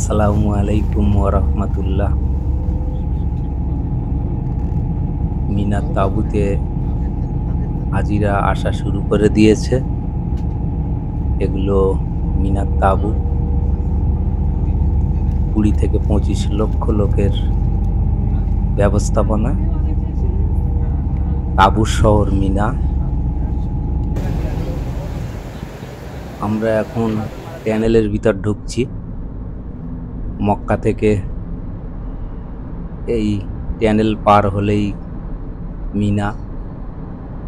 আসসালামু আলাইকুম ওরহমতুল্লাহ। মিনার তাঁবুতে হাজিরা আসা শুরু করে দিয়েছে। এগুলো মিনার তাঁবু। 20 থেকে 25 লক্ষ লোকের ব্যবস্থাপনা। তাঁবুর শহর মিনা। আমরা এখন টানেলের ভিতর ঢুকছি। মক্কা থেকে এই টানেল পার হলেই মিনা,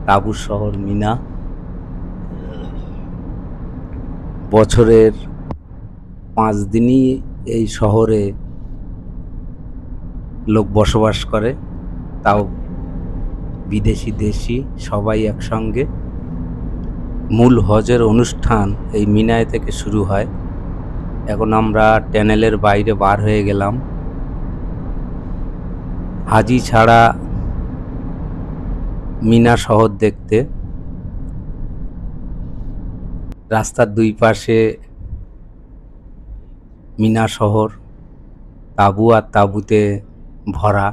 তাঁবুর শহর মিনা। বছরের 5 দিনই এই শহরে লোক বসবাস করে, তাও বিদেশি দেশি সবাই একসঙ্গে। মূল হজের অনুষ্ঠান এই মিনায় থেকে শুরু হয়। এখন আমরা টানেলের বাইরে বার হয়ে গেলাম। হাজি ছাড়া মিনা শহর দেখতে। রাস্তার দুই পাশে মিনা শহর, তাঁবু আর তাঁবুতে ভরা।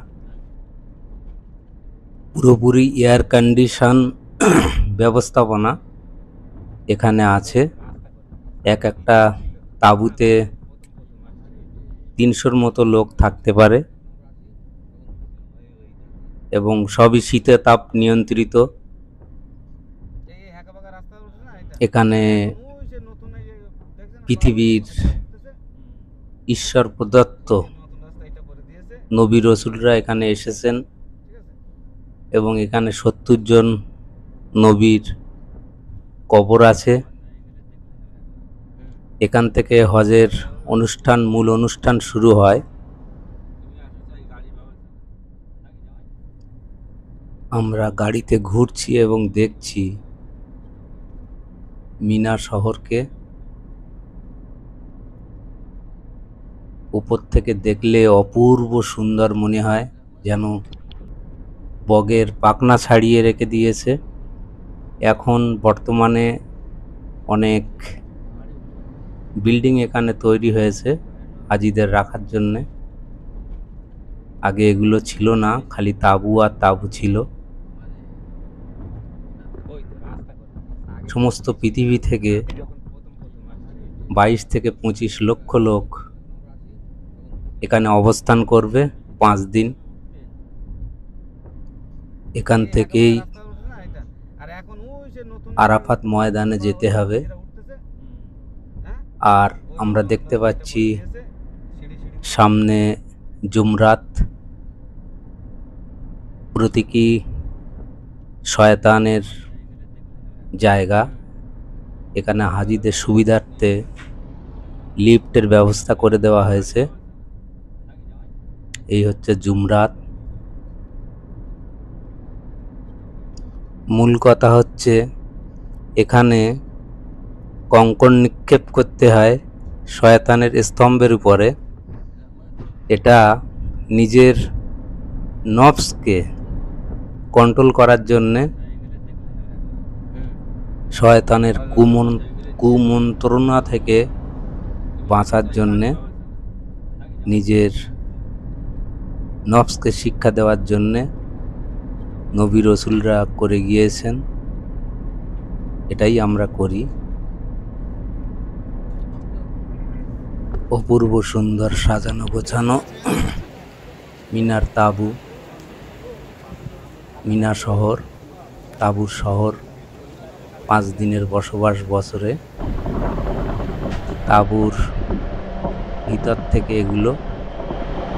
পুরোপুরি এয়ার কন্ডিশন ব্যবস্থাপনা এখানে আছে। একটা তাঁবুতে 300-র মতো লোক থাকতে পারে এবং সবই শীতে তাপ নিয়ন্ত্রিত। এখানে পৃথিবীর ঈশ্বর প্রদত্ত নবী রসুলরা এখানে এসেছেন এবং এখানে 70 জন নবীর কবর আছে। এখান থেকে হজের মূল অনুষ্ঠান শুরু হয়। আমরা গাড়িতে ঘুরছি এবং দেখছি মিনা শহরকে। উপর থেকে দেখলে অপূর্ব সুন্দর মনে হয়, যেন বগের পাখনা ছাড়িয়ে রেখে দিয়েছে। এখন বর্তমানে অনেক বিল্ডিং এখানে তৈরি হয়েছে হাজিদের রাখার জন্যে। আগে এগুলো ছিল না, খালি তাঁবু আর তাঁবু ছিল। সমস্ত পৃথিবী থেকে 22 থেকে 25 লক্ষ লোক এখানে অবস্থান করবে 5 দিন। এখান থেকেই আরাফাত ময়দানে যেতে হবে। আর আমরা দেখতে পাচ্ছি সামনে জুমরাত, প্রতীকী শয়তানের জায়গা। এখানে হাজিদের সুবিধার্থে লিফটের ব্যবস্থা করে দেওয়া হয়েছে। এই হচ্ছে জুমরাত। মূল কথা হচ্ছে এখানে কঙ্কর নিক্ষেপ করতে হয় শয়তানের স্তম্ভের উপরে। এটা নিজের নফসকে কন্ট্রোল করার জন্যে, শয়তানের কুমন্ত্রণা থেকে বাঁচার জন্যে, নিজের নফসকে শিক্ষা দেওয়ার জন্যে নবী রসুলরা করে গিয়েছেন। এটাই আমরা করি। অপূর্ব সুন্দর সাজানো গোছানো মিনার তাঁবু, মিনা শহর, তাঁবুর শহর। 5 দিনের বসবাস বছরে। তাঁবুর ভিতর থেকে এগুলো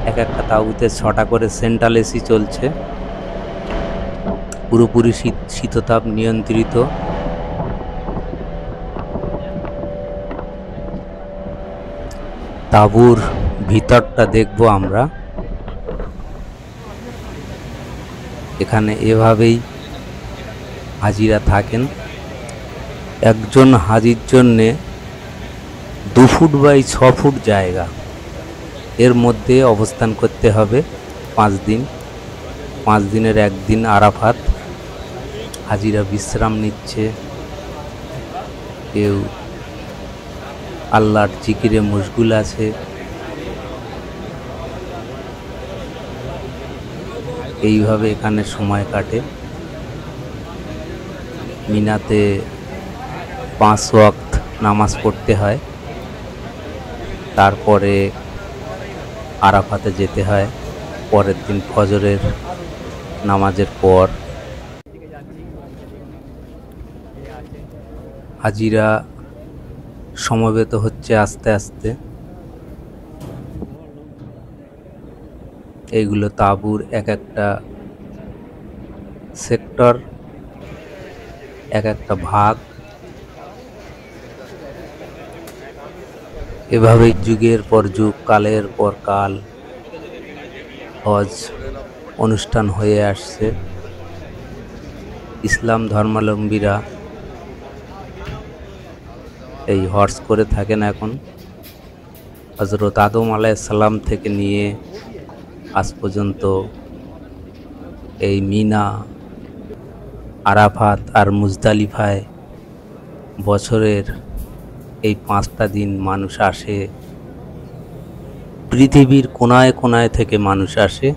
একটা তাঁবুতে 6টা করে সেন্ট্রাল এসি চলছে, পুরোপুরি শীততাপ নিয়ন্ত্রিত। তাঁবুর ভিতরটা দেখব আমরা। এখানে এভাবেই হাজিরা থাকেন। একজন হাজির জন্যে 2 ফুট বাই 6 ফুট জায়গা, এর মধ্যে অবস্থান করতে হবে 5 দিন। 5 দিনের 1 দিন আরাফাত। হাজিরা বিশ্রাম নিচ্ছে, কেউ আল্লাহর জিকিরে মশগুল আছে, এইভাবে এখানে সময় কাটে। মিনাতে 5 ওয়াক্ত নামাজ পড়তে হয়, তারপরে আরাফাতে যেতে হয় পরের দিন ফজরের নামাজের পর। হাজিরা সমবেত হচ্ছে আস্তে আস্তে। এইগুলো তাঁবুর এক একটা সেক্টর, এক একটা ভাগ। এভাবেই যুগের পর যুগ, কালের পর কাল হজ অনুষ্ঠান হয়ে আসছে। ইসলাম ধর্মাবলম্বীরা এই হজ করে থাকেন এখন। হযরত আদম আলাইহিস সালাম থেকে নিয়ে আজ পর্যন্ত এই মিনা, আরাফাত আর মুজদালিফায় বছরের এই 5টা দিন মানুষ আসে। পৃথিবীর কোনায় কোনায় থেকে মানুষ আসে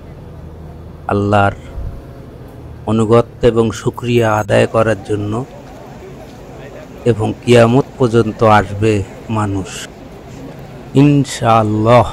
আল্লাহর অনুগত্য এবং শুকরিয়া আদায় করার জন্য, এবং কিয়ামত পর্যন্ত আসবে মানুষ ইনশাআল্লাহ।